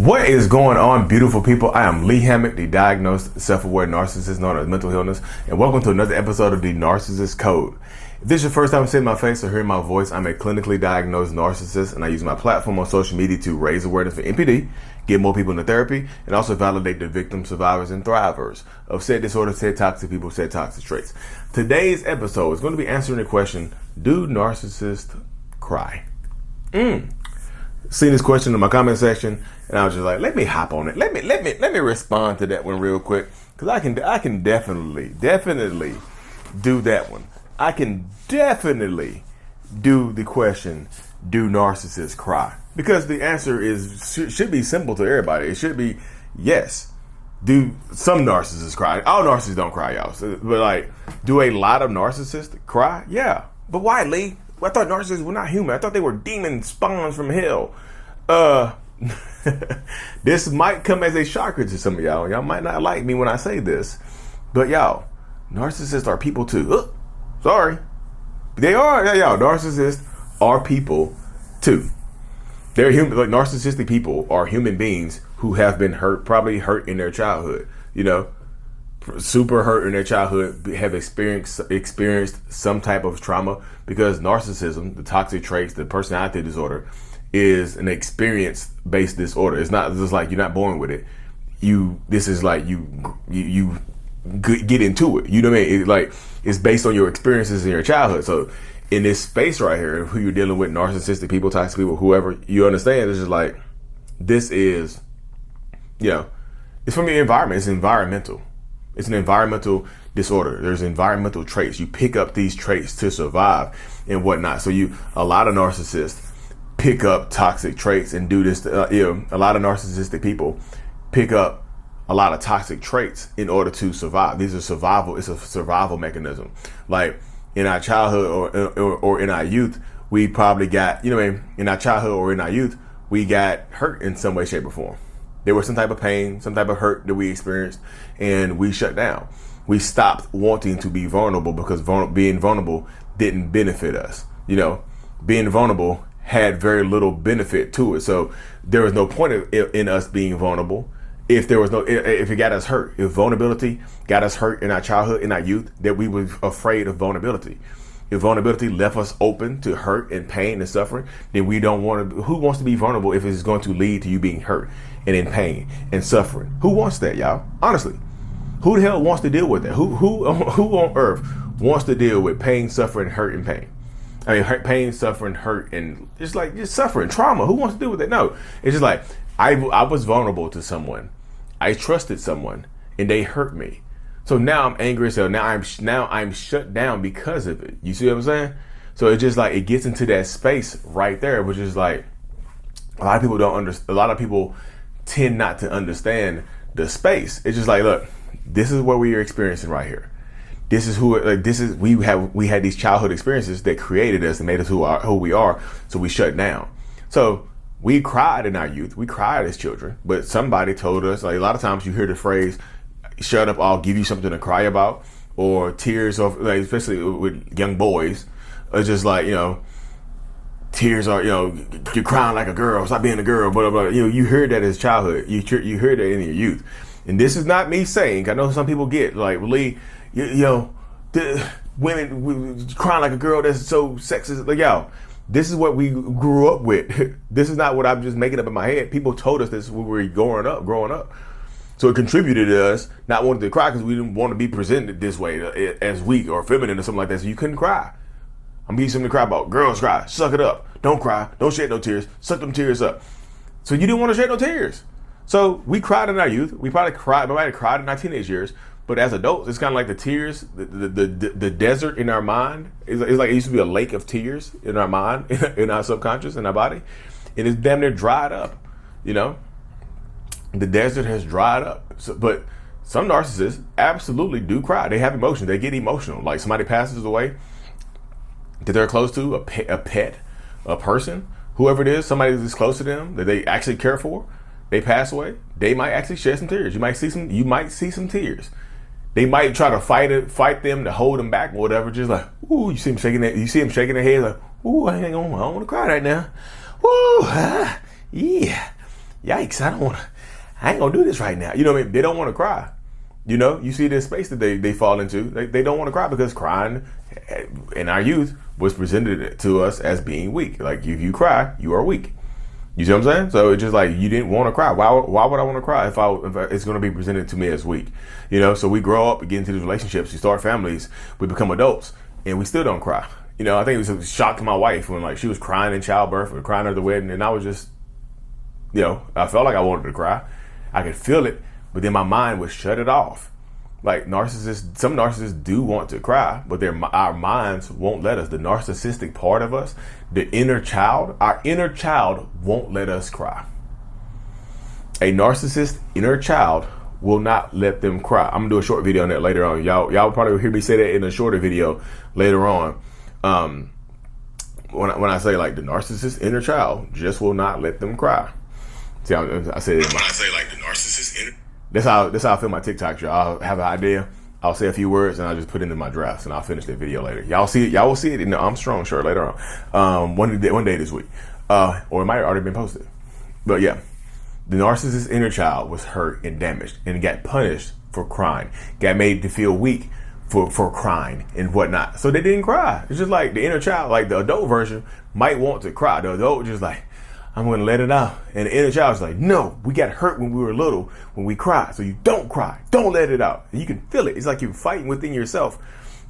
What is going on, beautiful people? I am Lee Hammock, the diagnosed self-aware narcissist known as mental illness, and welcome to another episode of the Narcissists Code. If this is your first time seeing my face or hearing my voice, I'm a clinically diagnosed narcissist, and I use my platform on social media to raise awareness for NPD, get more people into therapy, and also validate the victims, survivors, and thrivers of said disorder, said toxic people, said toxic traits. Today's episode is going to be answering the question, do narcissists cry? Seen this question in my comment section, and I was just like, let me hop on it. Let me respond to that one real quick, because I can definitely do that one. I can definitely do the question, do narcissists cry? Because the answer should be simple to everybody. It should be yes. Do some narcissists cry? All narcissists don't cry, y'all. But like, do a lot of narcissists cry? Yeah. But why, Lee? I thought narcissists were not human. I thought they were demon spawns from hell. This might come as a shocker to some of y'all. Y'all might not like me when I say this, but y'all, narcissists are people too. Sorry. They are, y'all. Narcissists are people too. They're human. Like, narcissistic people are human beings who have been hurt, probably hurt in their childhood. You know, super hurt in their childhood, have experienced some type of trauma, because narcissism, the toxic traits, the personality disorder, is an experience-based disorder. It's not just like you're not born with it. This is like you get into it. You know what I mean? It's based on your experiences in your childhood. So in this space right here, who you're dealing with, narcissistic people, toxic people, whoever, you understand, it's just like, this is, it's from your environment. It's environmental. It's an environmental disorder. There's environmental traits. You pick up these traits to survive and whatnot. So a lot of narcissists pick up toxic traits and do this. A lot of narcissistic people pick up a lot of toxic traits in order to survive. These are survival. It's a survival mechanism. Like in our childhood or in our youth, we probably got, in our childhood or in our youth, we got hurt in some way, shape, or form. There was some type of pain, some type of hurt that we experienced, and we shut down. We stopped wanting to be vulnerable because being vulnerable didn't benefit us. Being vulnerable had very little benefit to it. So there was no point in us being vulnerable if it got us hurt. If vulnerability got us hurt in our childhood, in our youth, that we were afraid of vulnerability. If vulnerability left us open to hurt and pain and suffering, then we don't want to. Who wants to be vulnerable if it's going to lead to you being hurt and in pain and suffering? Who wants that, y'all? Honestly, who the hell wants to deal with that? Who on earth wants to deal with pain, suffering, hurt, and pain? I mean, pain, suffering, hurt, and just suffering, trauma. Who wants to deal with that? No, it's just like I was vulnerable to someone. I trusted someone, and they hurt me. So now I'm angry. So now I'm shut down because of it. You see what I'm saying? So it's just like it gets into that space right there, which is like a lot of people don't understand. A lot of people tend not to understand the space. It's just like, look, this is what we are experiencing right here. This is we had these childhood experiences that created us and made us who we are. So we shut down. So we cried in our youth. We cried as children, but somebody told us, like a lot of times you hear the phrase, shut up, I'll give you something to cry about, or tears of, like, especially with young boys, are just like, tears are, you're crying like a girl, stop being a girl, blah, blah, blah. You heard that as childhood. You heard that in your youth. And this is not me saying, I know some people get like, Lee, the women crying like a girl, that's so sexist. Like, y'all, this is what we grew up with. This is not what I'm just making up in my head. People told us this when we were growing up. So it contributed to us not wanting to cry because we didn't want to be presented this way as weak or feminine or something like that. So you couldn't cry. I'm giving you something to cry about. Girls cry. Suck it up. Don't cry. Don't shed no tears. Suck them tears up. So you didn't want to shed no tears. So we cried in our youth. We probably cried. Nobody cried in our teenage years. But as adults, it's kind of like the tears, the desert in our mind. It's like it used to be a lake of tears in our mind, in our subconscious, in our body. And it's damn near dried up, The desert has dried up. So, but some narcissists absolutely do cry. They have emotions. They get emotional. Like somebody passes away that they're close to, a pet, a person, whoever it is, somebody that's close to them that they actually care for. They pass away. They might actually shed some tears. You might see some tears. They might try to fight them to hold them back or whatever. Just like, ooh, you see them shaking their head like, ooh, I don't want to cry right now. Ooh, yeah. yikes, I ain't gonna do this right now. You know what I mean? They don't want to cry. You know, you see this space that they fall into. They don't want to cry because crying in our youth was presented to us as being weak. Like, if you cry, you are weak. You see what I'm saying? So it's just like, you didn't want to cry. Why would I want to cry if it's going to be presented to me as weak? You know, so we grow up, we get into these relationships, we start families, we become adults, and we still don't cry. You know, I think it was a shock to my wife when, like, she was crying in childbirth or crying at the wedding, and I was just, you know, I felt like I wanted to cry. I could feel it, but then my mind would shut it off. Like, some narcissists do want to cry, but our minds won't let us. The narcissistic part of us, our inner child won't let us cry. A narcissist inner child will not let them cry. I'm gonna do a short video on that later on. Y'all probably will hear me say that in a shorter video later on. When I say, like, the narcissist inner child just will not let them cry. See, I said it. When I say, like, the narcissist inner. That's how I film my TikToks, y'all. I'll have an idea, I'll say a few words, and I'll just put it into my drafts, and I'll finish that video later. Y'all will see it in the Armstrong shirt later on. One day this week. Or it might have already been posted. But yeah, the narcissist inner child was hurt and damaged and got punished for crying. Got made to feel weak for crying and whatnot. So they didn't cry. It's just like the inner child, like the adult version, might want to cry. The adult just like, I'm going to let it out. And the inner child's like, no, we got hurt when we were little, when we cried. So you don't cry. Don't let it out. And you can feel it. It's like you're fighting within yourself.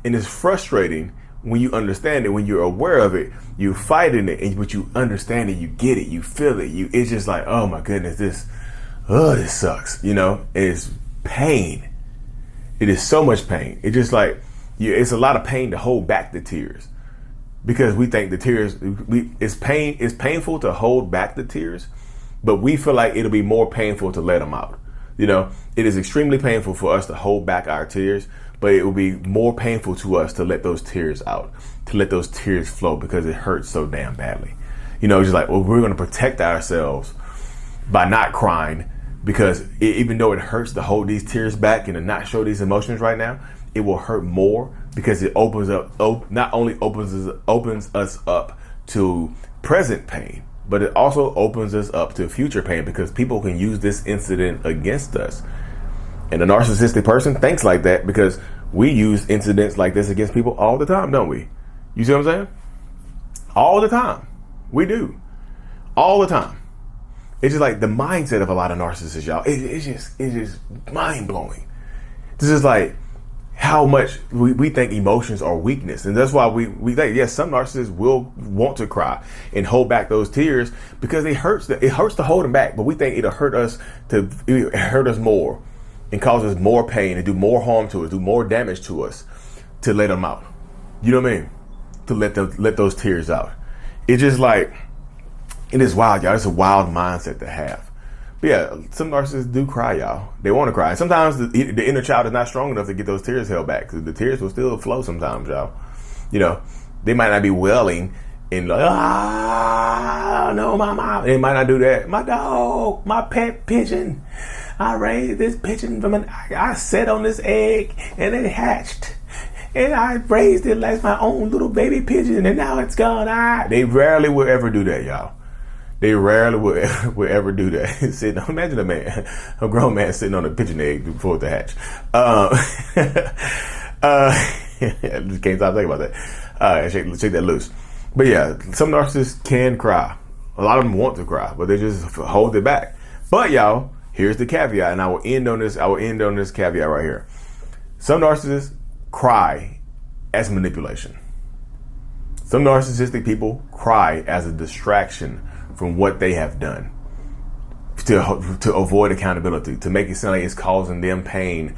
And it's frustrating when you understand it, when you're aware of it, you're fighting it, but you understand it, you get it, you feel it. It's just like, oh my goodness, this sucks. You know, it's pain. It is so much pain. It's just like, it's a lot of pain to hold back the tears. Because we think the tears, it's painful to hold back the tears, but we feel like it'll be more painful to let them out. You know, it is extremely painful for us to hold back our tears, but it will be more painful to us to let those tears out, to let those tears flow, because it hurts so damn badly. You know, just like, well, we're going to protect ourselves by not crying, because even though it hurts to hold these tears back and to not show these emotions right now, it will hurt more because it not only opens us up to present pain, but it also opens us up to future pain, because people can use this incident against us. And a narcissistic person thinks like that because we use incidents like this against people all the time, don't we? You see what I'm saying? All the time. We do. All the time. It's just like the mindset of a lot of narcissists, y'all. It's just mind blowing. This is like how much we think emotions are weakness. And that's why we think, yes, some narcissists will want to cry and hold back those tears because it hurts to hold them back. But we think it'll hurt us more and cause us more pain and do more harm to us, do more damage to us to let them out. You know what I mean? To let those tears out. It's just like, it is wild, y'all. It's a wild mindset to have. But yeah, some narcissists do cry, y'all. They want to cry. And sometimes the inner child is not strong enough to get those tears held back, because the tears will still flow sometimes, y'all. You know, they might not be wailing and like, no, my mom. They might not do that. My dog, my pet pigeon. I raised this pigeon I sat on this egg and it hatched. And I raised it as my own little baby pigeon, and now it's gone. They rarely will ever do that, y'all. They rarely will ever do that. Imagine a grown man sitting on a pigeon egg before the hatch. I just can't stop thinking about that. Shake that loose. But yeah, some narcissists can cry. A lot of them want to cry, but they just hold it back. But y'all, here's the caveat, and I will end on this caveat right here. Some narcissists cry as manipulation. Some narcissistic people cry as a distraction from what they have done to avoid accountability, to make it sound like it's causing them pain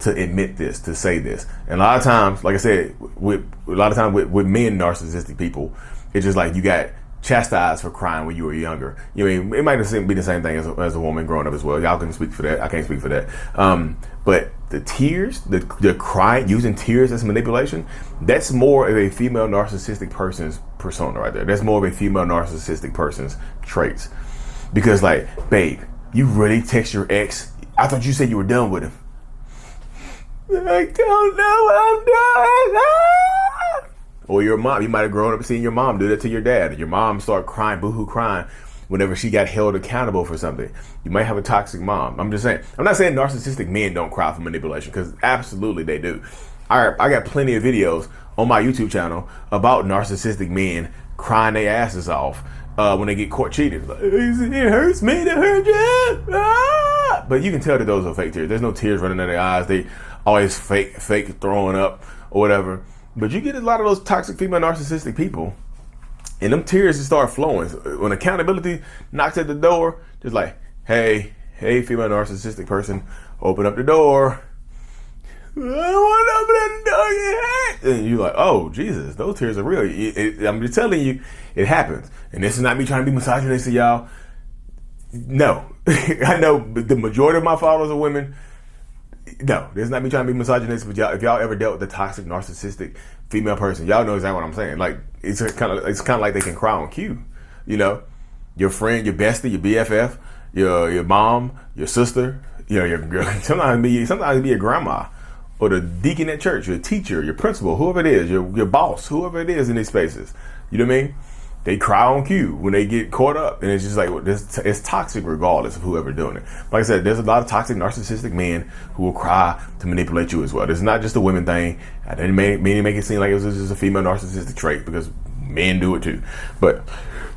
to admit this, to say this. And a lot of times, like I said, with men narcissistic people, it's just like you got chastised for crying when you were younger. You know, it might be the same thing as a woman growing up as well. Y'all can speak for that. I can't speak for that. But the tears, the crying, using tears as manipulation, that's more of a female narcissistic person's persona right there. That's more of a female narcissistic person's traits. Because like, babe, you really text your ex? I thought you said you were done with him. I don't know what I'm doing. Or your mom, you might have grown up seeing your mom do that to your dad. Your mom start crying, boohoo crying whenever she got held accountable for something. You might have a toxic mom. I'm just saying. I'm not saying narcissistic men don't cry for manipulation, because absolutely they do. I got plenty of videos on my YouTube channel about narcissistic men crying their asses off when they get caught cheating. Like, it hurts me to hurt you. Ah! But you can tell that those are fake tears. There's no tears running in their eyes. They always fake throwing up or whatever. But you get a lot of those toxic female narcissistic people, and them tears just start flowing. When accountability knocks at the door, just like, hey, female narcissistic person, open up the door. I want to open the door. And you're like, oh, Jesus, those tears are real. I'm just telling you, it happens. And this is not me trying to be misogynistic, y'all. No. I know the majority of my followers are women. No, this is not me trying to be misogynistic, but y'all, if y'all ever dealt with a toxic, narcissistic female person, y'all know exactly what I'm saying. Like, it's kind of like they can cry on cue. You know, your friend, your bestie, your BFF, your mom, your sister, your girl. Sometimes it be your grandma, or the deacon at church, your teacher, your principal, whoever it is, your boss, whoever it is in these spaces. You know what I mean? They cry on cue when they get caught up, and it's just like, it's toxic regardless of whoever doing it. Like I said, there's a lot of toxic narcissistic men who will cry to manipulate you as well. It's not just a women thing. I didn't make it seem like it was just a female narcissistic trait, because men do it too. But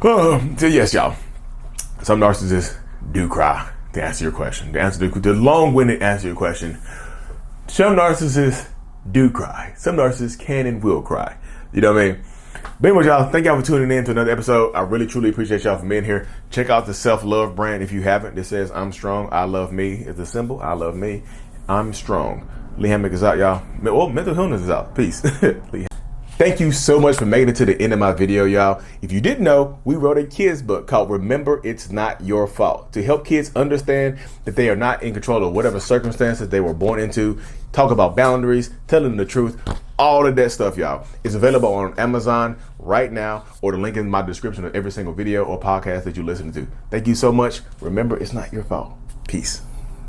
so yes, y'all, some narcissists do cry. To answer your question, the long-winded answer to your question, some narcissists do cry. Some narcissists can and will cry. You know what I mean? But anyway, y'all, thank y'all for tuning in to another episode. I really, truly appreciate y'all for being here. Check out the self-love brand if you haven't. It says, I'm strong, I love me. It's a symbol. I love me. I'm strong. Lee Hammock is out, y'all. Well, mental Healness is out. Peace. Thank you so much for making it to the end of my video, y'all. If you didn't know, we wrote a kids book called Remember It's Not Your Fault, to help kids understand that they are not in control of whatever circumstances they were born into. Talk about boundaries, tell them the truth, all of that stuff, y'all. It's available on Amazon right now, or the link in my description of every single video or podcast that you listen to. Thank you so much. Remember, it's not your fault. Peace.